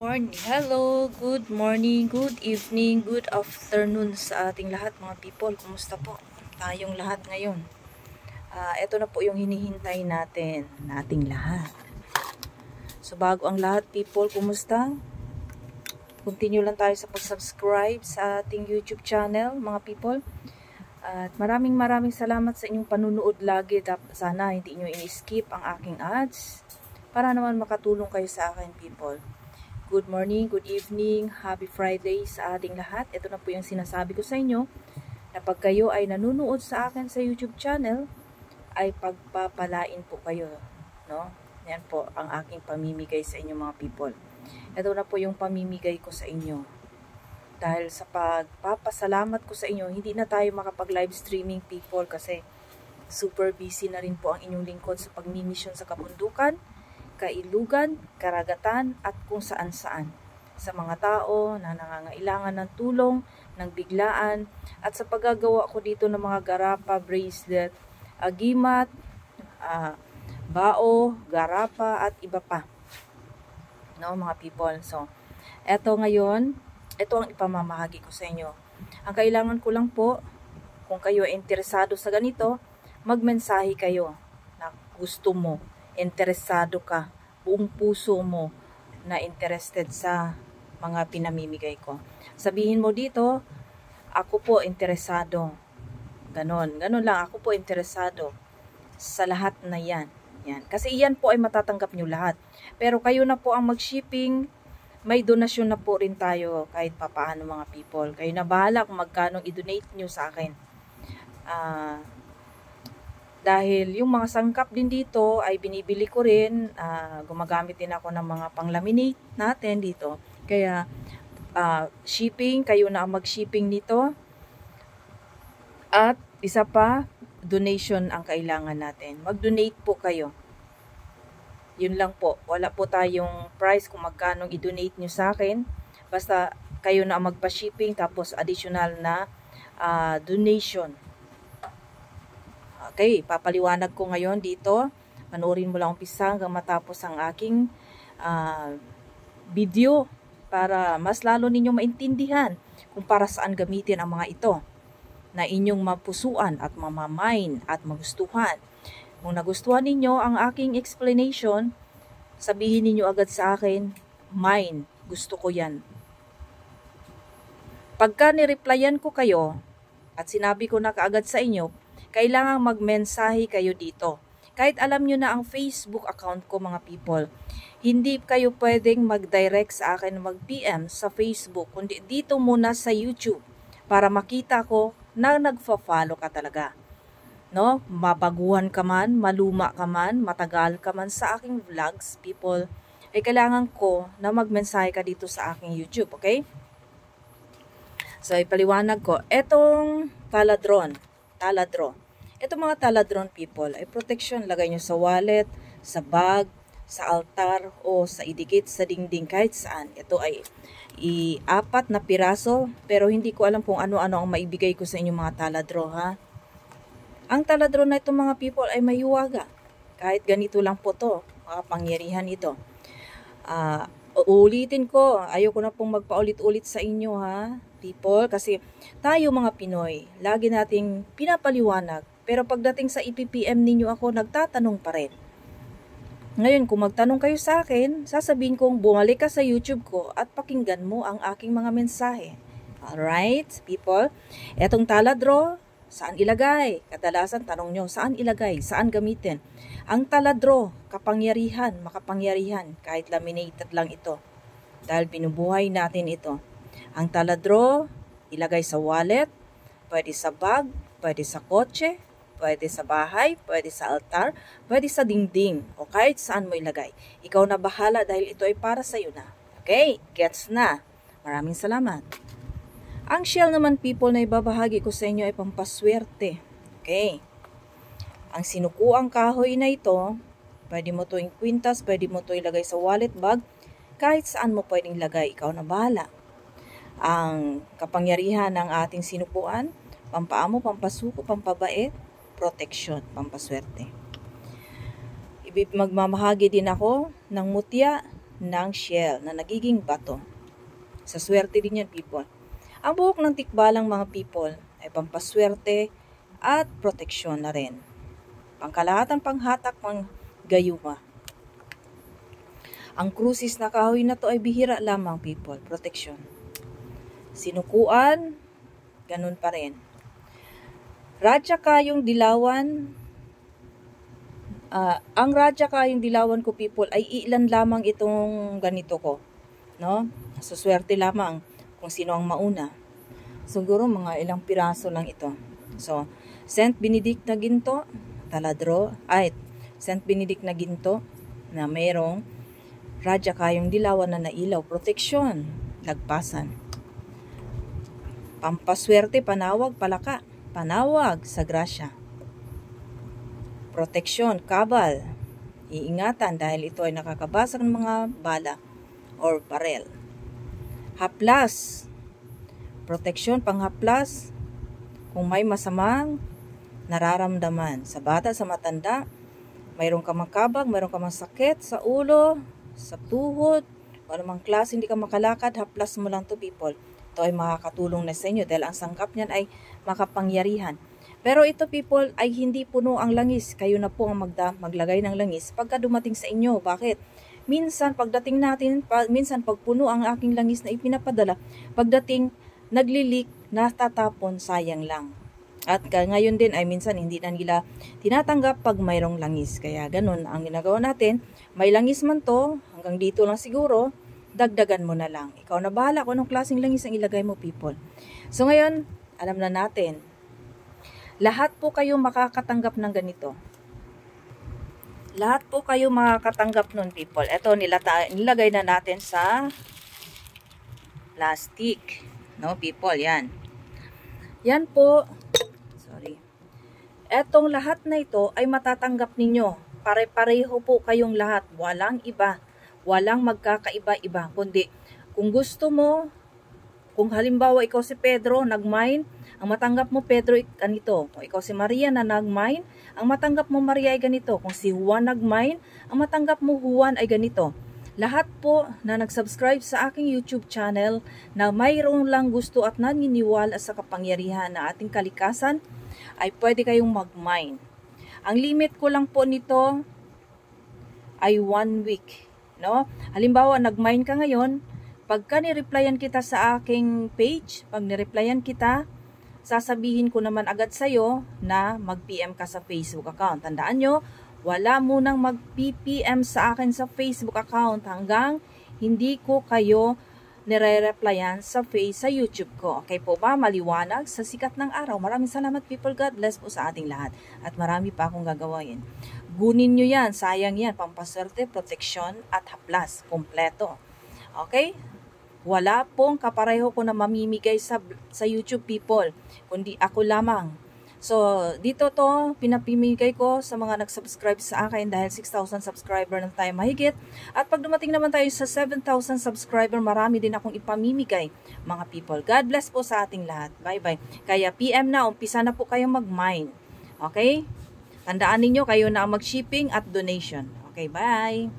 Morning. Hello, good morning, good evening, good afternoon sa ating lahat mga people. Kumusta po tayong lahat ngayon? Ito na po yung hinihintay nating lahat. So bago ang lahat people, kumusta? Continue lang tayo sa pag-subscribe sa ating YouTube channel mga people. At maraming salamat sa inyong panunood lagi. Sana hindi nyo in-skip ang aking ads para naman makatulong kayo sa akin people. Good morning, good evening, happy Friday sa ating lahat. Ito na po yung sinasabi ko sa inyo na pag kayo ay nanonood sa akin sa YouTube channel, ay pagpapalain po kayo. No? Yan po ang aking pamimigay sa inyo mga people. Ito na po yung pamimigay ko sa inyo. Dahil sa pagpapasalamat ko sa inyo, hindi na tayo makapag-live streaming people kasi super busy na rin po ang inyong lingkod sa pagmimisyon sa kabundukan, kailugan, karagatan at kung saan-saan sa mga tao na nangangailangan ng tulong, ng biglaan at sa paggagawa ko dito ng mga garapa, bracelet, agimat, bao, garapa at iba pa. No, mga people. So, eto ngayon, ito ang ipamamahagi ko sa inyo. Ang kailangan ko lang po, kung kayo ay interesado sa ganito, magmensahe kayo na gusto mo, interesado ka, buong puso mo na interested sa mga pinamimigay ko. Sabihin mo dito, ako po interesado. Ganon lang, ako po interesado sa lahat na yan. Kasi iyan po ay matatanggap nyo lahat. Pero kayo na po ang mag-shipping, may donasyon na po rin tayo kahit papaano mga people. Kayo na bahala kung magkano i-donate nyo sa akin. Dahil yung mga sangkap din dito ay binibili ko rin, gumagamit din ako ng mga pang-laminate natin dito. Kaya shipping, kayo na ang mag-shipping nito. At isa pa, donation ang kailangan natin. Mag-donate po kayo. Yun lang po. Wala po tayong price kung magkano i-donate nyo sa akin. Basta kayo na ang magpa-shipping tapos additional na donation. Okay, papaliwanag ko ngayon dito. Panoorin mo lang umpisa hanggang matapos ang aking video para mas lalo ninyong maintindihan kung para saan gamitin ang mga ito na inyong mapusuan at mamamain at magustuhan. Kung nagustuhan ninyo ang aking explanation, sabihin ninyo agad sa akin, mine, gusto ko yan. Pagka nireplyan ko kayo at sinabi ko na kaagad sa inyo, kailangang magmensahe kayo dito. Kahit alam nyo na ang Facebook account ko mga people, hindi kayo pwedeng mag-direct sa akin, mag-PM sa Facebook, kundi dito muna sa YouTube para makita ko na nagfa-follow ka talaga. No? Mabaguhan ka man, maluma ka man, matagal ka man sa aking vlogs, people, ay kailangan ko na magmensahe ka dito sa aking YouTube, okay? So, ipaliwanag ko. Etong taladro. Ito mga taladron people ay protection. Lagay nyo sa wallet, sa bag, sa altar o sa idikit sa dingding kahit saan. Ito ay 4 na piraso pero hindi ko alam kung ano-ano ang maibigay ko sa inyong mga taladro ha. Ang taladro na ito mga people ay may huwaga. Kahit ganito lang po to, makapangyarihan ito. Uulitin ko, ayoko na pong magpaulit-ulit sa inyo ha people kasi tayo mga Pinoy, lagi nating pinapaliwanag. Pero pagdating sa IPPM ninyo ako, nagtatanong pa rin. Ngayon, kung magtanong kayo sa akin, sasabihin kong bumalik ka sa YouTube ko at pakinggan mo ang aking mga mensahe. Alright, people? Etong taladro, saan ilagay? Kadalasan tanong nyo, saan ilagay? Saan gamitin? Ang taladro, kapangyarihan, makapangyarihan, kahit laminated lang ito. Dahil binubuhay natin ito. Ang taladro, ilagay sa wallet, pwede sa bag, pwede sa kotse, pwede sa bahay, pwede sa altar, pwede sa dingding, o kahit saan mo ilagay. Ikaw na bahala dahil ito ay para sa iyo na. Okay, gets na. Maraming salamat. Ang shell naman people na ibabahagi ko sa inyo ay pampaswerte. Okay. Ang sinukuang kahoy na ito, pwede mo ito kwintas, pwede mo ito ilagay sa wallet bag, kahit saan mo pwedeng lagay, ikaw na bahala. Ang kapangyarihan ng ating sinukuan, pampaamo, pampasuko, pampabait, protection, pampaswerte. Magmamahagi din ako ng mutya ng shell na nagiging bato. Sa swerte din yan, people. Ang buhok ng tikbalang mga people ay pampaswerte at proteksyon na rin. Pangkalahatang panghatak ng gayuma. Ang krusis na kahoy na to ay bihira lamang, people. Proteksyon. Sinukuan, ganun pa rin. Radya kayong dilawan. Ang radya kayong dilawan ko, people, ay ilan lamang itong ganito ko. No? So, swerte lamang kung sino ang mauna. Siguro mga ilang piraso lang ito. So, Saint Benedict na ginto, taladro, Saint Benedict na ginto na mayroong radya kayong dilawan na nailaw, proteksyon, lagpasan. Pampaswerte, panawag, palaka, panawag sa grasya. Proteksyon, kabal, iingatan dahil ito ay nakakabasag ng mga bala or barel. Haplas, proteksyon, panghaplas, kung may masamang nararamdaman. Sa bata, sa matanda, mayroon ka makabag, mayroon ka sakit sa ulo, sa tuhod, o anumang klase hindi ka makalakad, haplas mo lang to, people. Ito ay makakatulong na sa inyo dahil ang sangkap niyan ay makapangyarihan. Pero ito, people, ay hindi puno ang langis. Kayo na po ang maglagay ng langis pagka dumating sa inyo. Bakit? Minsan, pagdating natin, minsan pag puno ang aking langis na ipinapadala, pagdating naglilik, natatapon, sayang lang. At ngayon din ay minsan hindi na nila tinatanggap pag mayroong langis. Kaya ganun ang ginagawa natin. May langis man to, hanggang dito lang siguro, dagdagan mo na lang. Ikaw na bahala kung anong klaseng langis ang ilagay mo, people. So ngayon, alam na natin, lahat po kayo makakatanggap ng ganito. Lahat po kayo makakatanggap nun, people. Ito, nilagay na natin sa plastic. No, people, yan. Yan po. Sorry. Etong lahat na ito ay matatanggap ninyo. Pare-pareho po kayong lahat. Walang iba. Walang magkakaiba-iba. Kundi, kung gusto mo, kung halimbawa ikaw si Pedro, nag-mine, ang matanggap mo Pedro ay ganito. Kung ikaw si Maria na nag-mine, ang matanggap mo Maria ay ganito. Kung si Juan nag-mine, ang matanggap mo Juan ay ganito. Lahat po na nag-subscribe sa aking YouTube channel na mayroong lang gusto at naniniwala sa kapangyarihan na ating kalikasan, ay pwede kayong mag-mine. Ang limit ko lang po nito ay 1 week. No? Halimbawa, nag-mine ka ngayon, pagka nireplyan kita sa aking page, pag nireplyan kita, sasabihin ko naman agad sa'yo na mag-PM ka sa Facebook account. Tandaan nyo, wala munang mag-PPM sa akin sa Facebook account hanggang hindi ko kayo nire-replyan sa YouTube ko. Okay po ba? Maliwanag sa sikat ng araw. Maraming salamat, people. God bless po sa ating lahat. At marami pa akong gagawin. Gunin nyo yan. Sayang yan. Pampaswerte, proteksyon, at haplas. Kompleto. Okay? Wala pong kapareho ko na mamimigay sa YouTube, people, kundi ako lamang. So, dito to, pinapimigay ko sa mga nag-subscribe sa akin dahil 6,000 subscriber na tayo mahigit. At pag dumating naman tayo sa 7,000 subscriber, marami din akong ipamimigay, mga people. God bless po sa ating lahat. Bye-bye. Kaya PM na, umpisa na po kayong mag-mine. Okay? Tandaan ninyo, kayo na ang mag-shipping at donation. Okay, bye!